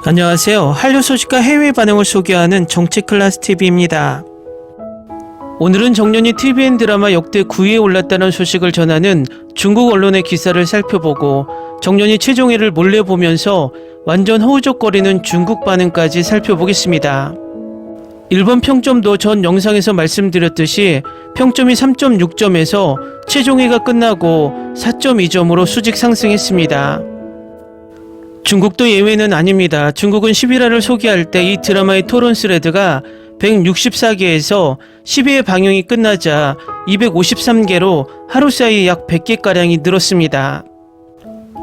안녕하세요. 한류 소식과 해외 반응을 소개하는 정치클래스TV입니다. 오늘은 정년이 TVN 드라마 역대 9위에 올랐다는 소식을 전하는 중국 언론의 기사를 살펴보고 정년이 최종회를 몰래 보면서 완전 허우적거리는 중국 반응까지 살펴보겠습니다. 일본 평점도 전 영상에서 말씀드렸듯이 평점이 3.6점에서 최종회가 끝나고 4.2점으로 수직 상승했습니다. 중국도 예외는 아닙니다. 중국은 11화를 소개할 때 이 드라마의 토론 스레드가 164개에서 12회 방영이 끝나자 253개로 하루 사이 약 100개가량이 늘었습니다.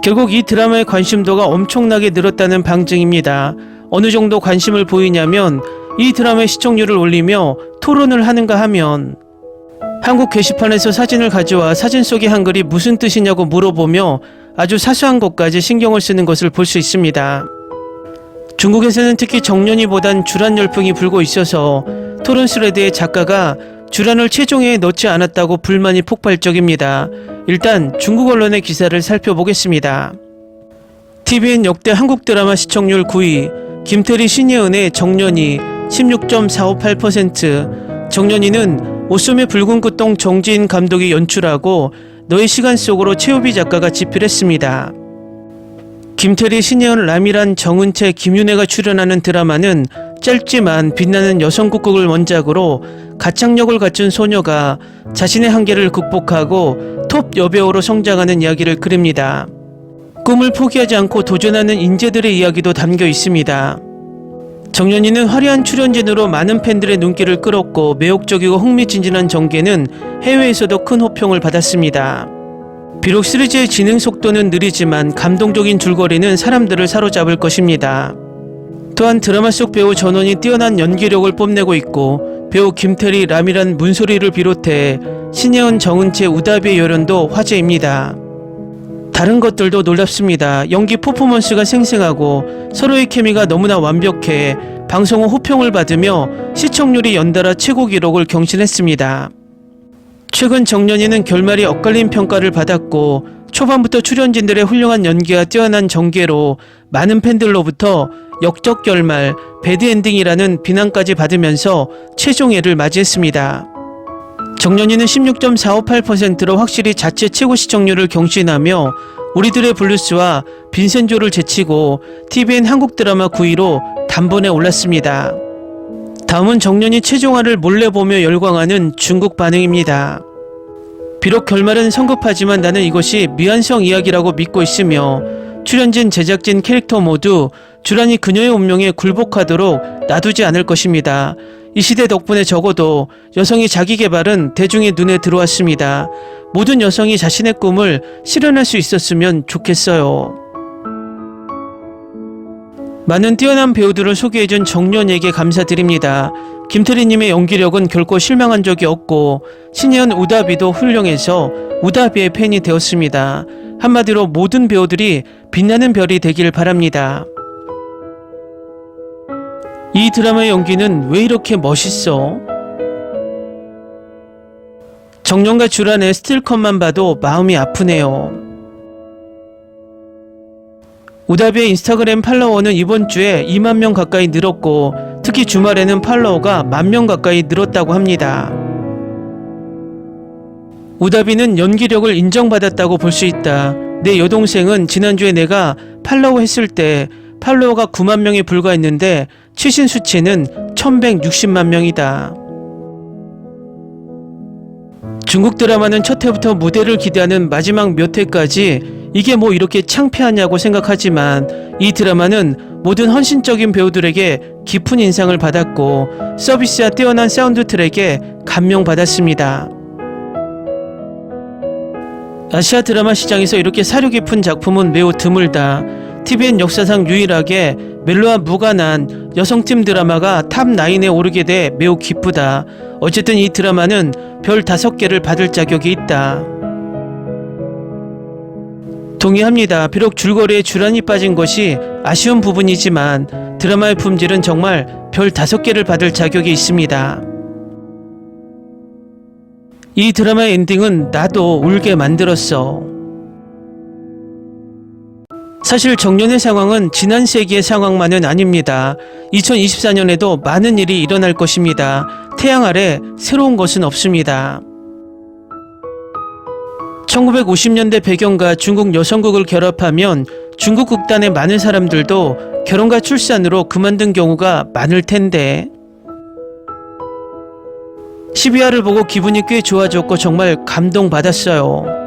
결국 이 드라마의 관심도가 엄청나게 늘었다는 방증입니다. 어느 정도 관심을 보이냐면 이 드라마의 시청률을 올리며 토론을 하는가 하면 한국 게시판에서 사진을 가져와 사진 속의 한글이 무슨 뜻이냐고 물어보며 아주 사소한 것까지 신경을 쓰는 것을 볼 수 있습니다. 중국에서는 특히 정년이보단 주란 열풍이 불고 있어서 토론 스레드의 작가가 주란을 최종회에 넣지 않았다고 불만이 폭발적입니다. 일단 중국 언론의 기사를 살펴보겠습니다. TVN 역대 한국 드라마 시청률 9위 김태리 신예은의 정년이 16.458%. 정년이는 옷소매 붉은 꽃동 정지인 감독이 연출하고 너의 시간 속으로 최우비 작가가 집필했습니다. 김태리, 신예은, 라미란, 정은채, 김윤혜가 출연하는 드라마는 짧지만 빛나는 여성 국극을 원작으로 가창력을 갖춘 소녀가 자신의 한계를 극복하고 톱 여배우로 성장하는 이야기를 그립니다. 꿈을 포기하지 않고 도전하는 인재들의 이야기도 담겨 있습니다. 정년이는 화려한 출연진으로 많은 팬들의 눈길을 끌었고 매혹적이고 흥미진진한 전개는 해외에서도 큰 호평을 받았습니다. 비록 시리즈의 진행 속도는 느리지만 감동적인 줄거리는 사람들을 사로잡을 것입니다. 또한 드라마 속 배우 전원이 뛰어난 연기력을 뽐내고 있고 배우 김태리, 라미란, 문소리를 비롯해 신예은, 정은채, 우다비의 열연도 화제입니다. 다른 것들도 놀랍습니다. 연기 퍼포먼스가 생생하고 서로의 케미가 너무나 완벽해 방송 후 호평을 받으며 시청률이 연달아 최고 기록을 경신했습니다. 최근 정년이는 결말이 엇갈린 평가를 받았고 초반부터 출연진들의 훌륭한 연기와 뛰어난 전개로 많은 팬들로부터 역적 결말, 배드엔딩이라는 비난까지 받으면서 최종회를 맞이했습니다. 정년이는 16.458%로 확실히 자체 최고 시청률을 경신하며 우리들의 블루스와 빈센조를 제치고 TVN 한국 드라마 9위로 단번에 올랐습니다. 다음은 정년이 최종화를 몰래 보며 열광하는 중국 반응입니다. 비록 결말은 성급하지만 나는 이것이 미완성 이야기라고 믿고 있으며 출연진, 제작진, 캐릭터 모두 주란이 그녀의 운명에 굴복하도록 놔두지 않을 것입니다. 이 시대 덕분에 적어도 여성의 자기 개발은 대중의 눈에 들어왔습니다. 모든 여성이 자신의 꿈을 실현할 수 있었으면 좋겠어요. 많은 뛰어난 배우들을 소개해준 정년에게 감사드립니다. 김태리님의 연기력은 결코 실망한 적이 없고 신예은, 우다비도 훌륭해서 우다비의 팬이 되었습니다. 한마디로 모든 배우들이 빛나는 별이 되길 바랍니다. 이 드라마의 연기는 왜 이렇게 멋있어? 정년과 주란의 스틸컷만 봐도 마음이 아프네요. 우다비의 인스타그램 팔로워는 이번 주에 2만 명 가까이 늘었고 특히 주말에는 팔로워가 1만 명 가까이 늘었다고 합니다. 우다비는 연기력을 인정받았다고 볼 수 있다. 내 여동생은 지난주에 내가 팔로워 했을 때 팔로워가 9만 명에 불과했는데 최신 수치는 1160만 명이다. 중국 드라마는 첫 회부터 무대를 기대하는 마지막 몇 회까지 이게 뭐 이렇게 창피하냐고 생각하지만 이 드라마는 모든 헌신적인 배우들에게 깊은 인상을 받았고 서비스와 뛰어난 사운드 트랙에 감명받았습니다. 아시아 드라마 시장에서 이렇게 사려 깊은 작품은 매우 드물다. TVN 역사상 유일하게 멜로와 무관한 여성팀 드라마가 탑9에 오르게 돼 매우 기쁘다. 어쨌든 이 드라마는 별 5개를 받을 자격이 있다. 동의합니다. 비록 줄거리에 주란이 빠진 것이 아쉬운 부분이지만 드라마의 품질은 정말 별 5개를 받을 자격이 있습니다. 이 드라마의 엔딩은 나도 울게 만들었어. 사실 정년의 상황은 지난 세기의 상황만은 아닙니다. 2024년에도 많은 일이 일어날 것입니다. 태양 아래 새로운 것은 없습니다. 1950년대 배경과 중국 여성국을 결합하면 중국 극단의 많은 사람들도 결혼과 출산으로 그만둔 경우가 많을 텐데 12화를 보고 기분이 꽤 좋아졌고 정말 감동받았어요.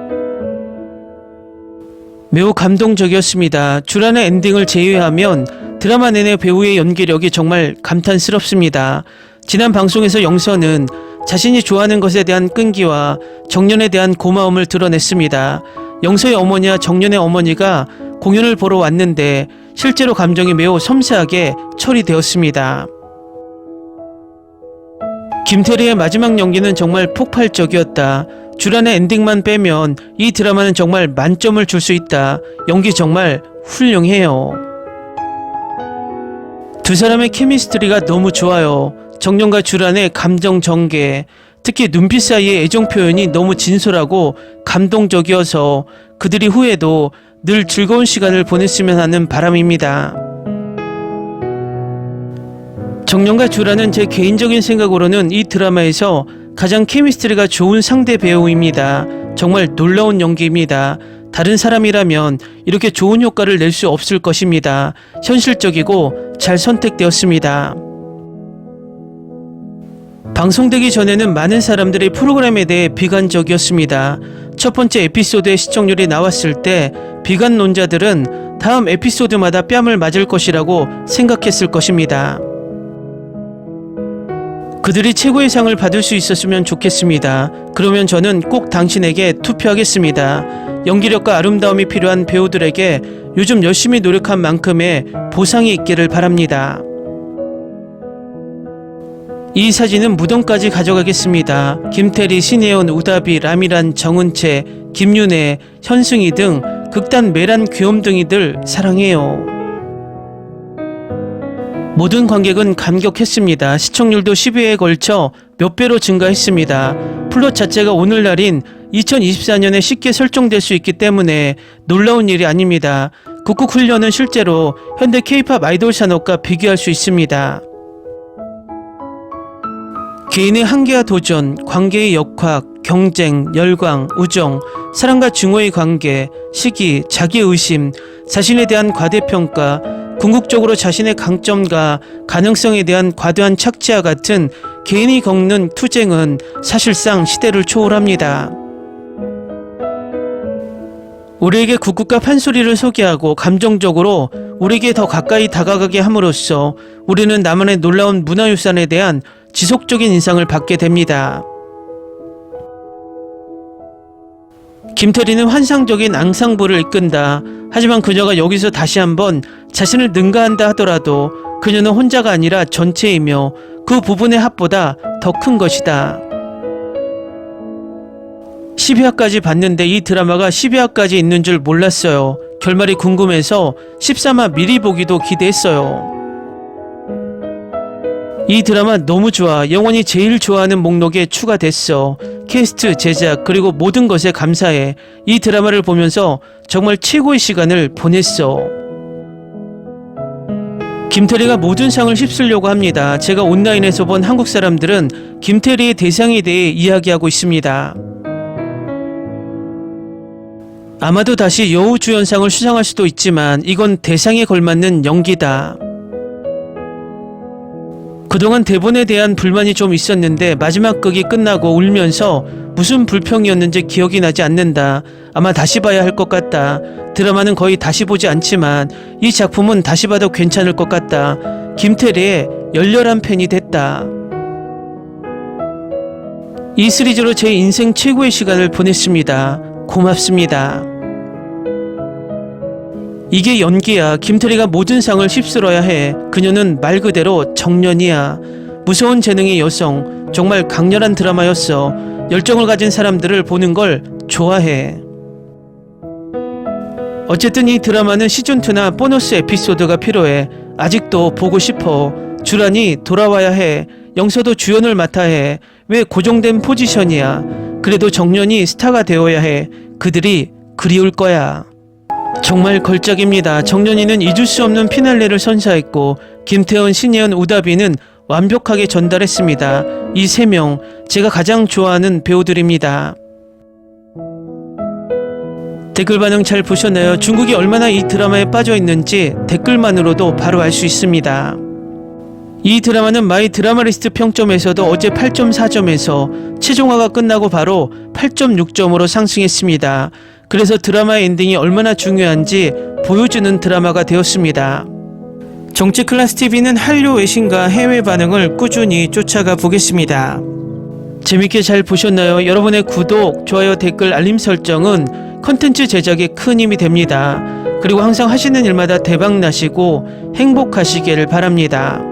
매우 감동적이었습니다. 주란의 엔딩을 제외하면 드라마 내내 배우의 연기력이 정말 감탄스럽습니다. 지난 방송에서 영선은 자신이 좋아하는 것에 대한 끈기와 정년에 대한 고마움을 드러냈습니다. 영서의 어머니와 정년의 어머니가 공연을 보러 왔는데 실제로 감정이 매우 섬세하게 처리되었습니다. 김태리의 마지막 연기는 정말 폭발적이었다. 주란의 엔딩만 빼면 이 드라마는 정말 만점을 줄 수 있다. 연기 정말 훌륭해요. 두 사람의 케미스트리가 너무 좋아요. 정년과 주란의 감정 전개, 특히 눈빛 사이의 애정 표현이 너무 진솔하고 감동적이어서 그들이 후에도 늘 즐거운 시간을 보냈으면 하는 바람입니다. 정년과 주란은 제 개인적인 생각으로는 이 드라마에서 가장 케미스트리가 좋은 상대 배우입니다. 정말 놀라운 연기입니다. 다른 사람이라면 이렇게 좋은 효과를 낼 수 없을 것입니다. 현실적이고 잘 선택되었습니다. 방송되기 전에는 많은 사람들이 프로그램에 대해 비관적이었습니다. 첫 번째 에피소드의 시청률이 나왔을 때 비관론자들은 다음 에피소드마다 뺨을 맞을 것이라고 생각했을 것입니다. 그들이 최고의 상을 받을 수 있었으면 좋겠습니다. 그러면 저는 꼭 당신에게 투표하겠습니다. 연기력과 아름다움이 필요한 배우들에게 요즘 열심히 노력한 만큼의 보상이 있기를 바랍니다. 이 사진은 무덤까지 가져가겠습니다. 김태리, 신혜원, 우다비, 라미란, 정은채, 김윤혜, 현승희 등 극단 메란 귀염둥이들 사랑해요. 모든 관객은 감격했습니다. 시청률도 12회에 걸쳐 몇 배로 증가했습니다. 플롯 자체가 오늘날인 2024년에 쉽게 설정될 수 있기 때문에 놀라운 일이 아닙니다. 국국 훈련은 실제로 현대 K-팝 아이돌 산업과 비교할 수 있습니다. 개인의 한계와 도전, 관계의 역학, 경쟁, 열광, 우정, 사랑과 증오의 관계, 시기, 자기의심, 자신에 대한 과대평가, 궁극적으로 자신의 강점과 가능성에 대한 과도한 착취와 같은 개인이 겪는 투쟁은 사실상 시대를 초월합니다. 우리에게 국국과 판소리를 소개하고 감정적으로 우리에게 더 가까이 다가가게 함으로써 우리는 나만의 놀라운 문화유산에 대한 지속적인 인상을 받게 됩니다. 김태리는 환상적인 앙상블을 이끈다. 하지만 그녀가 여기서 다시 한번 자신을 능가한다 하더라도 그녀는 혼자가 아니라 전체이며 그 부분의 합보다 더 큰 것이다. 12화까지 봤는데 이 드라마가 12화까지 있는 줄 몰랐어요. 결말이 궁금해서 13화 미리 보기도 기대했어요. 이 드라마 너무 좋아. 영원히 제일 좋아하는 목록에 추가됐어. 캐스트, 제작, 그리고 모든 것에 감사해. 이 드라마를 보면서 정말 최고의 시간을 보냈어. 김태리가 모든 상을 휩쓸려고 합니다. 제가 온라인에서 본 한국 사람들은 김태리의 대상에 대해 이야기하고 있습니다. 아마도 다시 여우주연상을 수상할 수도 있지만 이건 대상에 걸맞는 연기다. 그동안 대본에 대한 불만이 좀 있었는데 마지막 극이 끝나고 울면서 무슨 불평이었는지 기억이 나지 않는다. 아마 다시 봐야 할 것 같다. 드라마는 거의 다시 보지 않지만 이 작품은 다시 봐도 괜찮을 것 같다. 김태리의 열렬한 팬이 됐다. 이 시리즈로 제 인생 최고의 시간을 보냈습니다. 고맙습니다. 이게 연기야. 김태리가 모든 상을 휩쓸어야 해. 그녀는 말 그대로 정년이야. 무서운 재능의 여성. 정말 강렬한 드라마였어. 열정을 가진 사람들을 보는 걸 좋아해. 어쨌든 이 드라마는 시즌2나 보너스 에피소드가 필요해. 아직도 보고 싶어. 주란이 돌아와야 해. 영서도 주연을 맡아야 해. 왜 고정된 포지션이야. 그래도 정년이 스타가 되어야 해. 그들이 그리울 거야. 정말 걸작입니다. 정연이는 잊을 수 없는 피날레를 선사했고 김태원, 신예은, 우다비는 완벽하게 전달했습니다. 이 3명 제가 가장 좋아하는 배우들입니다. 댓글 반응 잘 보셨나요? 중국이 얼마나 이 드라마에 빠져 있는지 댓글만으로도 바로 알 수 있습니다. 이 드라마는 마이 드라마리스트 평점에서도 어제 8.4점에서 최종화가 끝나고 바로 8.6점으로 상승했습니다. 그래서 드라마의 엔딩이 얼마나 중요한지 보여주는 드라마가 되었습니다. 정치 클래스 TV는 한류 외신과 해외 반응을 꾸준히 쫓아가 보겠습니다. 재밌게 잘 보셨나요? 여러분의 구독, 좋아요, 댓글, 알림 설정은 컨텐츠 제작에 큰 힘이 됩니다. 그리고 항상 하시는 일마다 대박 나시고 행복하시기를 바랍니다.